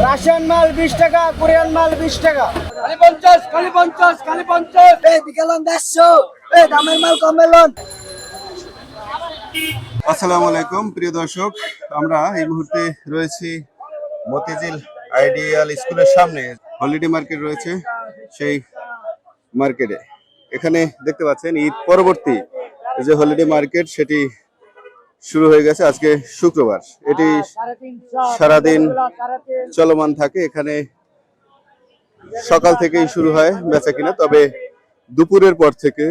Russian মাল 20 টাকা, Korean মাল 20 টাকা। খালি 50, খালি 50, খালি 50। এই বিকেলন 150, এই দামের মাল কমেলন। আসসালামু আলাইকুম প্রিয় দর্শক, আমরা এই মুহূর্তে রয়েছি মতিঝিল আইডিয়াল স্কুলের সামনে। হলিডে মার্কেট রয়েছে, সেই মার্কেটে এখানে দেখতে পাচ্ছেন ঈদ পরবর্তী যে হলিডে মার্কেট সেটি শুরু হয়ে গেছে। আজকে শুক্রবার, এটি সারাদিন চলমান থাকে। এখানে সকাল থেকেই শুরু হয় বেচা কিনা, তবে দুপুরের পর থেকে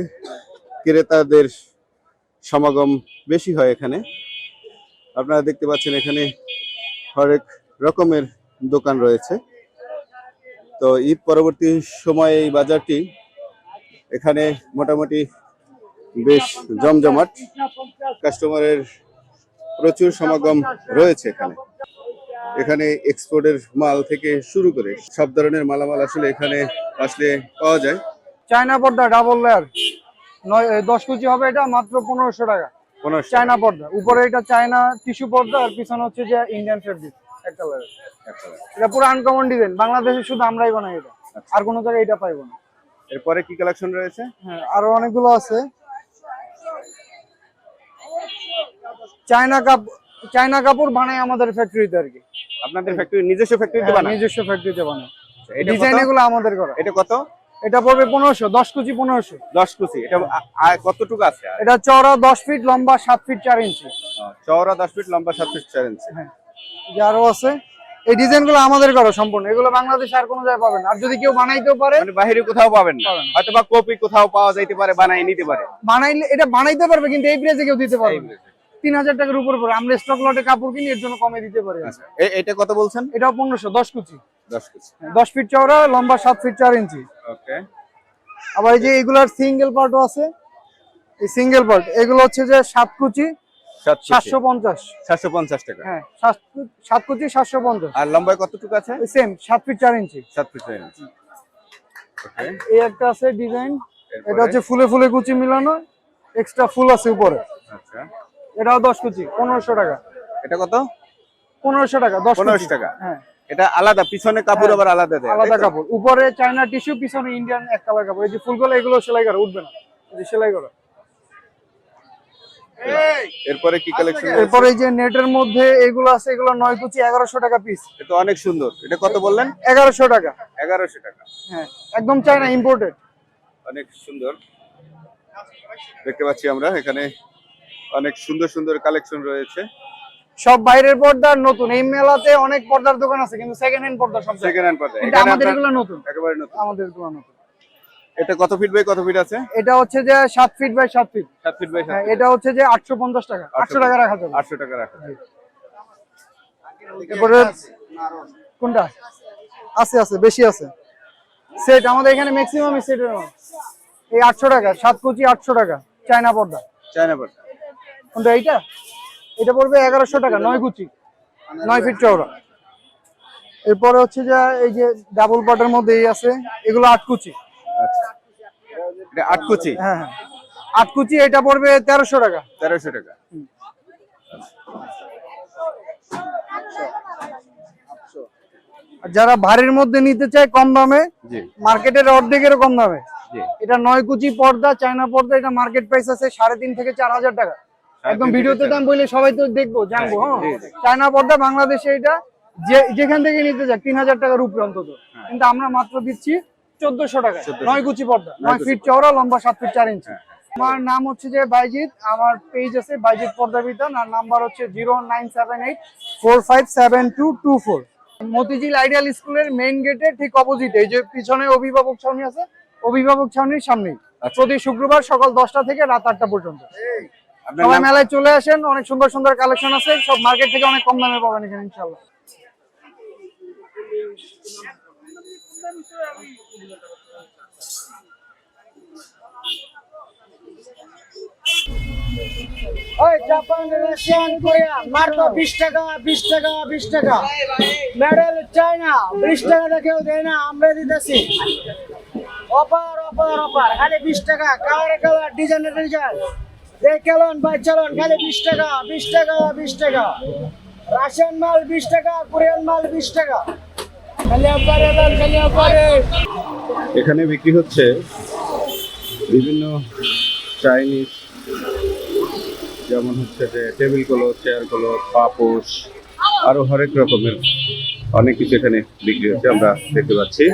ক্রেতাদের সমাগম বেশি হয় এখানে। আপনারা দেখতে পাচ্ছেন এখানে হরেক রকমের দোকান রয়েছে। তো ঈদ পরবর্তী সময়ে এই বাজারটি এখানে মোটামুটি বেশ জমজমাট, কাস্টমারের প্রচুর সমাগম রয়েছে এখানে। এখানে এক্সপোর্টের মাল থেকে শুরু করে সব ধরনের মালামাল আসলে এখানে আসলে পাওয়া যায়। চায়না পর্দা ডাবল লেয়ার 10 কেজি হবে, এটা মাত্র 1500 টাকা। 1500 চায়না পর্দা, উপরে এটা চায়না টিস্যু পর্দা, আর পিছনে হচ্ছে যে ইন্ডিয়ান ফেব্রিক এক কালারের। এটা পুরো আনকমন ডিজাইন, বাংলাদেশে শুধু আমরাই বানাই এটা, আর কোনো জায়গায় এটা পাইবো না। এরপরে কি কালেকশন রয়েছে? হ্যাঁ, আরো অনেকগুলো আছে। চায়না কাপড় বানায় আমাদের ফ্যাক্টরিতে আর কি। আপনাদের ফ্যাক্টরি, নিজস্ব ফ্যাক্টরিতে বানায়? নিজস্ব ফ্যাক্টরিতে বানায়। এটা ডিজাইন এগুলো আমাদের করা। এটা কত? এটা পড়বে 1500, 10 কেজি 1500। 10 কুচি। এটা কতটুকু আছে? এটা চওড়া 10 ফিট, লম্বা 7 ফিট 4 ইঞ্চি। চওড়া 10 ফিট, লম্বা 7 ফিট 4 ইঞ্চি। হ্যাঁ, যে আরো আছে। এই ডিজাইনগুলো আমাদের করা সম্পূর্ণ, এগুলো বাংলাদেশে আর কোনো জায়গায় পাবেন না। আর যদি কেউ বানাইতেও পারে, মানে বাইরে কোথাও পাবেন না, হয়তো বা কপি কোথাও পাওয়া যাইতে পারে, বানাই নিতে পারে। বানাইলে এটা বানাইতে পারবে, কিন্তু এই প্রাইসে কেউ দিতে পারবে না। 3000 টাকার উপর পড়ে। আমরা স্টক লটে কাপড় কিনি, এর জন্য কমে দিতে পারি। এটা কত বলছেন? এটাও 1500, 10 কেজি। 10 কুচি। 10 ফিট চওড়া, লম্বা 7 ফিট 4 ইঞ্চি। ওকে। আবার এই যে এগুলার সিঙ্গেল পার্টও আছে। এই সিঙ্গেল পার্ট এগুলো হচ্ছে যে 7 কুচি 750। 750 টাকা। হ্যাঁ, 7 কুচি 750। আর লম্বায় কতটুকু আছে? সেম 7 ফিট 4 ইঞ্চি। 7 ফিট 4 ইঞ্চি। ওকে। এই একটা আছে ডিজাইন, এটা হচ্ছে ফুলে ফুলে কুচি মিলানো, এক্সট্রা ফুল আছে উপরে। আচ্ছা। এটাও 10 কুচি, 1500 টাকা। এটা কত? 1500 টাকা, 10 1500 টাকা। হ্যাঁ, এটা আলাদা, পিছনে কাপড় আবার আলাদা দেয়? আলাদা কাপড়, উপরে চায়না টিস্যু, পিছনে ইন্ডিয়ান এক কালার কাপড়। এই যে ফুলগুলো, এগুলো সেলাই করা, উঠবে না, এই যে সেলাই করা। এরপরে কি কালেকশন? এরপর এই যে নেটের মধ্যে এগুলো আছে, এগুলো 9 কুচি 1100 টাকা পিস। এটা অনেক সুন্দর। এটা কত বললেন? 1100 টাকা। 1100 টাকা। হ্যাঁ, একদম চায়না ইম্পোর্টেড। অনেক সুন্দর দেখতে পাচ্ছি আমরা এখানে, অনেক সুন্দর সুন্দর কালেকশন রয়েছে। সব বাইরের পর্দা, নতুন। এই মেলাতে অনেক পর্দার দোকান আছে, কিন্তু সেকেন্ড হ্যান্ড পর্দা সব সেকেন্ড হ্যান্ড পর্দা। কিন্তু আমাদের এগুলো নতুন, একেবারে নতুন। আমাদের এগুলো নতুন। এটা কত ফিট বাই কত ফিট আছে? এটা হচ্ছে যে 7 feet by 7 feet. 7 feet by 7 হ্যাঁ, ফিট। এটা হচ্ছে যে 850 টাকা। 800 টাকা রাখা যাবে। 800 টাকা রাখা যাবে। এরপরে কোনটা আছে? আছে, বেশি আছে। সেট আমাদের এখানে ম্যাক্সিমাম সেটের মাল। এই 800 টাকা, 7 কুচি 800 টাকা, চায়না পর্দা। চায়না পর্দা। কোনটা? এইটা এটা পড়বে 1100 টাকা, 9 কুচি, 9 ফিট চওড়া। এরপরে হচ্ছে যে এই যে ডাবল পার্টের মধ্যে এই আছে, এগুলো 8 কুচি। আচ্ছা, এটা 8 কুচি। হ্যাঁ হ্যাঁ, 8 কুচি। এটা পড়বে 1300 টাকা। 1300 টাকা। আর যারা ভারীর মধ্যে নিতে চায় কম দামে, জি মার্কেটের অর্ধেকেরও কম দামে, জি, এটা 9 কুচি পর্দা, চায়না পর্দা। এটা মার্কেট প্রাইস আছে 3.5 থেকে 4000 টাকা। একদম ভিডিওতে দাম বললে সবাই তো দেখবো, জানবো। হ্যাঁ, চায়না পর্দা বাংলাদেশে এটা যেখান থেকে নিতে যায় 3000 টাকার উপরে অন্তত, কিন্তু আমরা মাত্র দিচ্ছি 1400 টাকা। 9 কুচি পর্দা, 9 ফিট চওড়া, লম্বা 7 ফিট 4 ইঞ্চি। আমার নাম হচ্ছে যে বাইজিৎ, আমার পেজ আছে বাইজিৎ পর্দা বিতান, আর নাম্বার হচ্ছে 0978457224। মতিঝিল আইডিয়াল স্কুলের মেইন গেটের ঠিক অপোজিট, এই যে পিছনে অভিভাবক ছাউনি আছে, অভিভাবক ছাউনির সামনেই প্রতি শুক্রবার সকাল 10টা থেকে রাত 8টা পর্যন্ত। সবাই মেলায় চলে আসেন, অনেক সুন্দর সুন্দর কালেকশন আছে, সব মার্কেট থেকে অনেক কম দামে পাবেন এখানে ইনশাআল্লাহ। ওই জাপান, রাশিয়ান, কোরিয়া মাত্র 20 টাকা, 20 টাকা, 20 টাকা। মেডেল চায়না 20 টাকা দেখেও দেয় না, আমরা দিতেছি অপার অপার অপার। খালি 20 টাকা, কালার কালার, ডিজাইনের ডিজাইন। দেখেলন ভাই, চলন, খালি 20 টাকা, 20 টাকা, 20 টাকা। রাশিয়ান মাল 20 টাকা, কোরিয়ান মাল 20 টাকা। এখানে বিক্রি হচ্ছে বিভিন্ন চাইনিজ, যেমন হচ্ছে যে টেবিল ক্লথ, চেয়ার ক্লথ, পাপোশ, আরো হরেক রকমের অনেক কিছু এখানে বিক্রি হচ্ছে আমরা দেখতে পাচ্ছি।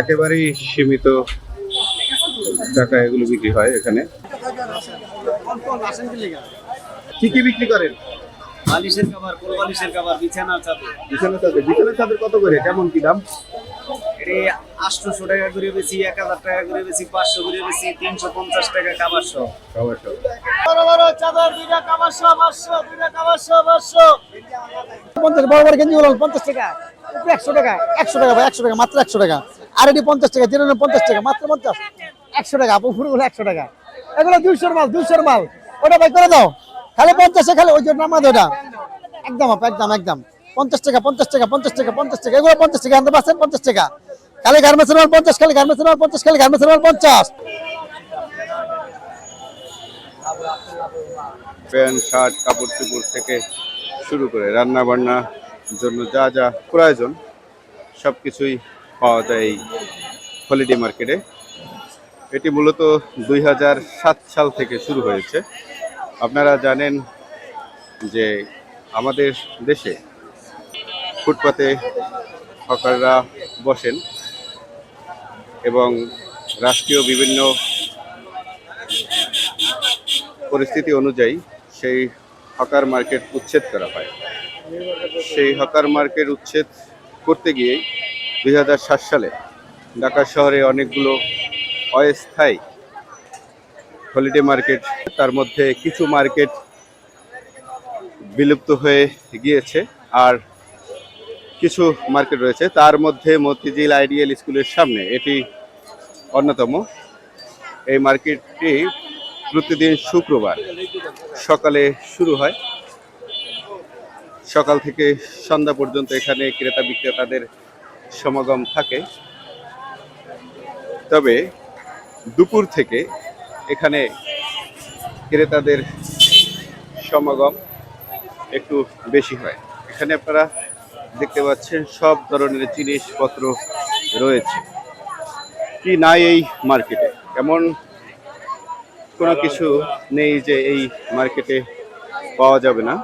একেবারেই সীমিত টাকা এগুলো বিক্রি হয় এখানে। কি কি বিক্রি করেন? বালিশের কভার, কোল বালিশের কভার, বিছানার চাদর। বিছানার চাদর কত করে, কেমন কি দাম? এটি 800 টাকা করে বেশি, 1000 টাকা করে বেশি, 500 করে বেশি, 350 টাকা কাভার সহ। খাবার সব। বড় বড় চাদর দুইটা কাভার সহ 500, দুইটা কাভার সহ 500। 50 বড় বড় গেঞ্জি গুলো 50 টাকা, 100 টাকা, 100 টাকা ভাই, 100 টাকা, মাত্র 100 টাকা। আর এটি 50 টাকা, 50 টাকা, মাত্র 50, 100 টাকা। পুরোগুলো 100 টাকা। এগুলো 200 মাল, 200 মাল। ওটা ভাই করে দাও, খালি 50 খালি ওই জন্য নামা ওটা একদম একদম একদম 50 টাকা, 50 টাকা, 50 টাকা, 50 টাকা। এগুলো 50 টাকা আনতে পারছেন, 50 টাকা। খালি গার্মেন্টসের মাল 50, খালি গার্মেন্টসের মাল 50, খালি গার্মেন্টসের মাল 50। প্যান্ট, শার্ট, কাপড় চোপড় থেকে শুরু করে রান্না বান্নার জন্য যা যা প্রয়োজন সবকিছুই পাওয়া যায় এই হলিডে মার্কেটে। এটি মূলত 2007 সাল থেকে শুরু হয়েছে। আপনারা জানেন যে আমাদের দেশে ফুটপাতে হকাররা বসেন এবং রাষ্ট্রীয় বিভিন্ন পরিস্থিতি অনুযায়ী সেই হকার মার্কেট উচ্ছেদ করা হয়। সেই হকার মার্কেট উচ্ছেদ করতে গিয়ে 2007 সালে ঢাকা শহরে অনেকগুলো অস্থায়ী হলিডে মার্কেট, তার মধ্যে কিছু মার্কেট বিলুপ্ত হয়ে গিয়েছে আর কিছু মার্কেট রয়েছে। তার মধ্যে মতিঝিল আইডিয়াল স্কুলের সামনে এটি অন্যতম। এই মার্কেটটি প্রতিদিন শুক্রবার সকালে শুরু হয়। সকাল থেকে সন্ধ্যা পর্যন্ত এখানে ক্রেতা বিক্রেতাদের সমাগম থাকে। তবে দুপুর থেকে এখানে ক্রেতাদের সমাগম একটু বেশি হয়। এখানে আপনারা দেখতে পাচ্ছেন সব ধরনের জিনিসপত্র রয়েছে। কি নাই এই মার্কেটে, এমন কোনো কিছু নেই যে এই মার্কেটে পাওয়া যাবে না।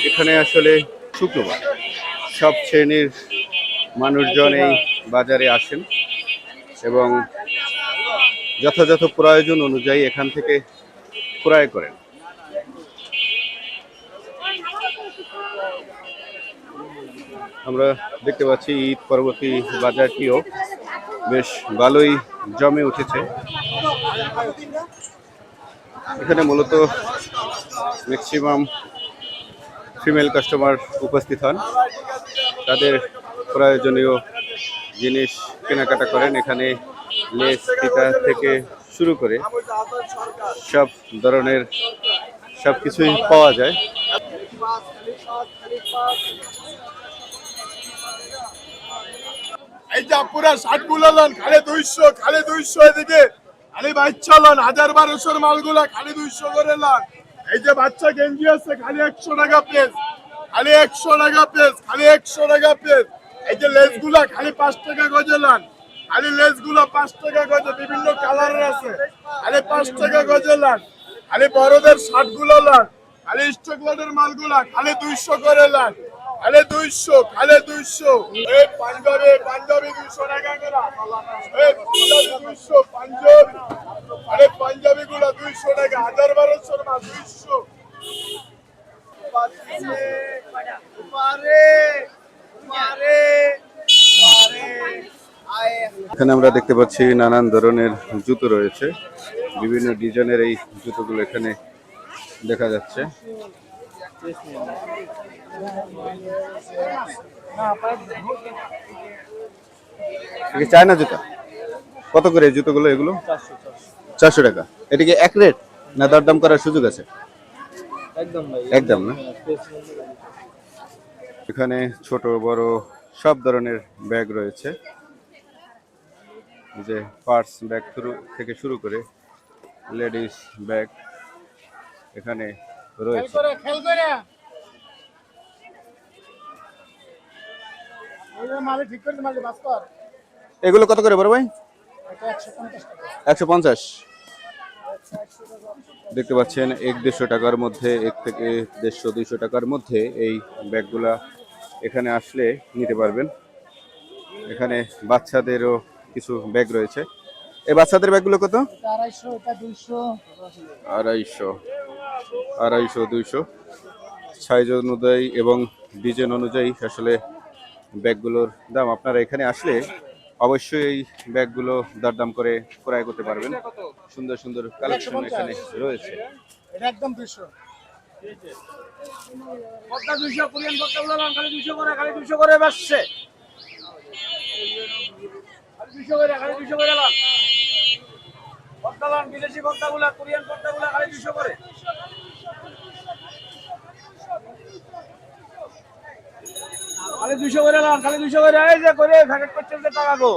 এখানে আসলে শুক্রবার সব শ্রেণীর মানুষজন এই বাজারে আসেন এবং যথাযথ প্রয়োজন অনুযায়ী এখান থেকে ক্রয় করেন। আমরা দেখতে পাচ্ছি ঈদ পরবর্তী বাজারটিও বেশ ভালোই জমে উঠেছে। এখানে মূলত ম্যাক্সিমাম ফিমেল কাস্টমার উপস্থিত হন, তাদের প্রয়োজনীয় জিনিস কেনাকাটা করেন। এখানে লেস, ফিতা থেকে শুরু করে সব ধরনের সব কিছুই পাওয়া যায়। এই যে পুরা 60 গুলো লন খালি 200, খালি 200 এদিকে খালি বাচ্চা লন 1000-1200 মালগুলা খালি 200 করে লন। এই যে বাচ্চা গেঞ্জি আছে খালি 100 টাকা পিস, খালি 100 টাকা পিস, খালি 100 টাকা পিস। এই যে লেসগুলা খালি 5 টাকা গজে লন, খালি লেসগুলা 5 টাকা গজে, বিভিন্ন কালারের আছে, খালি 5 টাকা গজে লন। খালি বড়দের 60 গুলো লন, খালি স্টক লটের মালগুলা খালি 200 করে লন, খালি 200, খালি 200। এই পাঞ্জাবি 200 টাকা করে, এই পাঞ্জাবি 200, পাঞ্জাবি, আরে পাঞ্জাবি গুলা 200 টাকা, 1000-1200 মাল 200। এখানে আমরা দেখতে পাচ্ছি নানান ধরনের জুতো রয়েছে, বিভিন্ন ডিজাইনের এই জুতোগুলো এখানে দেখা যাচ্ছে। চায়না জুতা কত করে এই জুতোগুলো? এগুলো 400 টাকা। এটা কি এক রেট না দরদাম করার সুযোগ আছে? একদম না। এখানে ছোট বড় সব ধরনের ব্যাগ রয়েছে। এই যে পার্স ব্যাগ থেকে শুরু করে লেডিস ব্যাগ এখানে রয়েছে। এগুলো কত করে বড় ভাই? 150। দেখতে পাচ্ছেন 1-150 টাকার মধ্যে, 1 থেকে 150-200 টাকার মধ্যে এই ব্যাগগুলা এখানে আসলে নিতে পারবেন। এখানে বাচ্চাদেরও কিছু ব্যাগ রয়েছে। এই বাচ্চাদের ব্যাগগুলো কত? 250, 250 সাইজ অনুযায়ী এবং ডিজাইন অনুযায়ী আসলে ব্যাগগুলোর দাম। আপনারা এখানে আসলে অবশ্যই এই ব্যাগগুলো দরদাম করে ক্রয় করতে পারবেন। সুন্দর সুন্দর কালেকশন এখানে রয়েছে। এটা একদম 200 পদ্মা 200 কোরিয়ান পদ্মাগুলো লাল খালি 200 করে, খালি 200 করে বাসছে, খালি 200 করে, খালি 200 করে লাল পদ্মা লাল, বিদেশি পদ্মাগুলো, কোরিয়ান পদ্মাগুলো খালি 200 করে, খালি 200 করে লাল, খালি 200 করে। এই যে করে প্যাকেট করতে টাকা গো।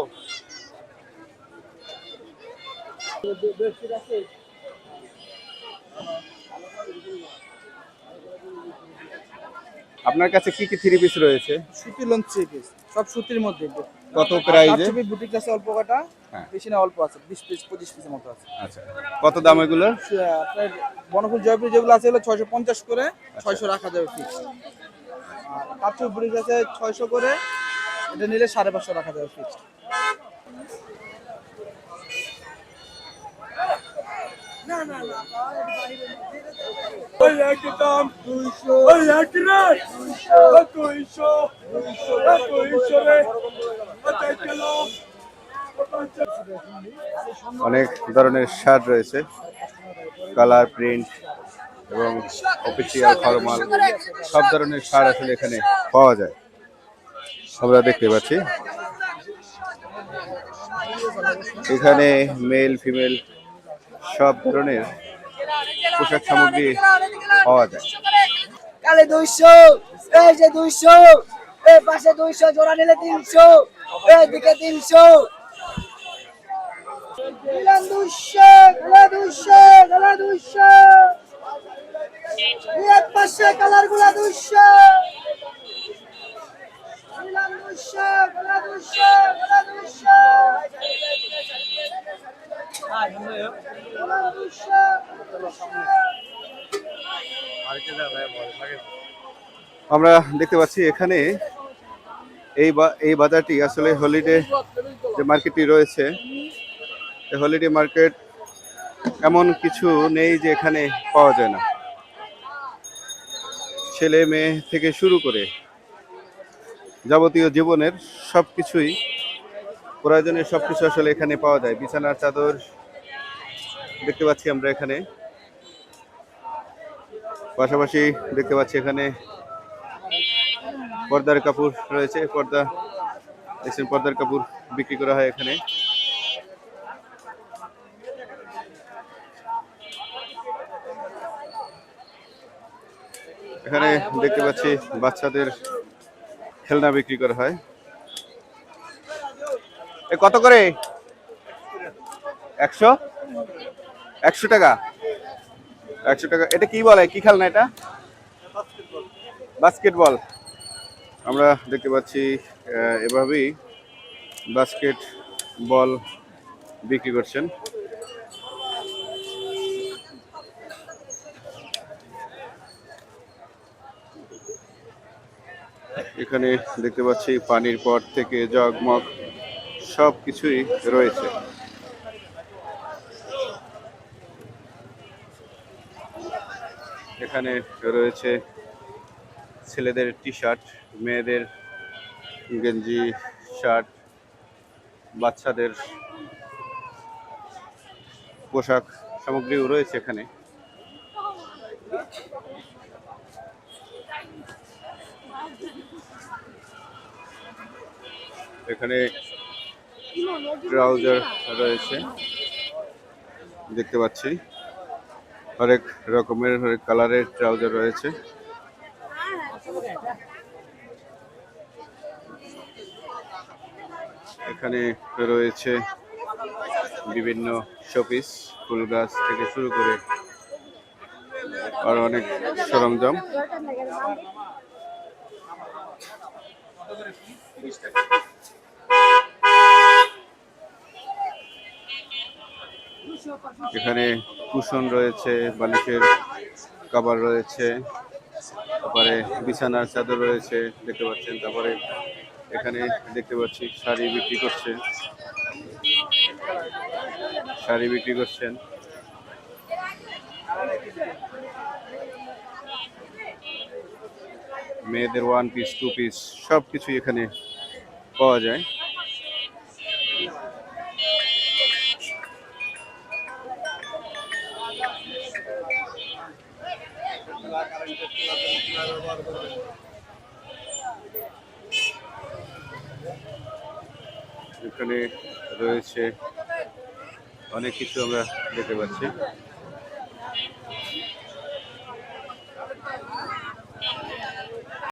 আপনার কাছে কি কি থ্রি পিস রয়েছে? সুতির লঞ্চ 3 পিস, সব সুতির মধ্যে। কত প্রাইজে? কারচুপি বুটিক আছে অল্প কাটা, হ্যাঁ। বেশি না অল্প আছে, 20 পিস 25 পিসের মতো আছে। আচ্ছা, কত দাম এগুলো? আপনার বনফুল জয়পুরি যেগুলো আছে এগুলো 650 করে, 600 রাখা যাবে ফিক্স। আর কারচুপি বুটিক আছে 600 করে, এটা নিলে 550 রাখা যাবে ফিক্স। ওই একদম 200, ওই এক রে 200, 200 রে 5 কিলো। অনেক ধরনের শার্ট রয়েছে, কালার, প্রিন্ট এবং অফিসিয়াল ফরমাল সব ধরনের শার্ট আসলে এখানে পাওয়া যায়। আমরা দেখতে পাচ্ছি এখানে মেল ফিমেল সব ধরনের পোশাক সামগ্রী পাওয়া যায়। কালে 200, এই যে 200, এই পাশে 200, জোড়া নিলে 300, এইদিকে 300, নিলাম 200, গলা 200, গলা 200, এক পাশে কালার গুলা 200, নিলাম 200, গলা 200, গলা 200, গলা 200। আমরা দেখতে পাচ্ছি এখানে এই বাজারটি আসলে হলিডে যে মার্কেটটি রয়েছে, এই হলিডে মার্কেট এমন কিছু নেই যে এখানে পাওয়া যায় না। ছেলে মেয়ে থেকে শুরু করে যাবতীয় জীবনের সবকিছুই, প্রয়োজনীয় সবকিছু আসলে এখানে পাওয়া যায়। বিছানার চাদর দেখতে পাচ্ছি আমরা এখানে, পাশাপাশি দেখতে পাচ্ছি এখানে পর্দার কাপড় রয়েছে। পর্দার কাপড় বিক্রি করা হয় এখানে। এখানে দেখতে পাচ্ছি বাচ্চাদের খেলনা বিক্রি করা হয়। এ কত করে? 100 টাকা। 100 টাকা। এটা কি বলে, কি খেলনা এটা? বাস্কেটবল। আমরা দেখতে পাচ্ছি এভাবেই বাস্কেট বল বিক্রি করছেন। এখানে দেখতে পাচ্ছি পানির পট থেকে জগমগ সব কিছুই রয়েছে। এখানে রয়েছে ছেলেদের টি শার্ট, মেয়েদের গেঞ্জি, শার্ট, বাচ্চাদের পোশাক সামগ্রীও রয়েছে এখানে। এখানে ট্রাউজার রয়েছে দেখতে পাচ্ছি, হরেক রকমের হরেক কালারের ট্রাউজার রয়েছে। এখানে রয়েছে বিভিন্ন শোপিস, ফুল গাছ থেকে শুরু করে আর অনেক সরঞ্জাম। এখানে কুশন রয়েছে, বালিশের কভার রয়েছে, তারপরে বিছানার চাদর রয়েছে দেখতে পাচ্ছেন। তারপরে এখানে দেখতে পাচ্ছি শাড়ি বিক্রি করছে, শাড়ি বিক্রি করছেন। মেয়েদের 1 পিস 2 পিস সব কিছুই এখানে পাওয়া যায়। এখানে রয়েছে অনেক কিছু আমরা দেখতে পাচ্ছি।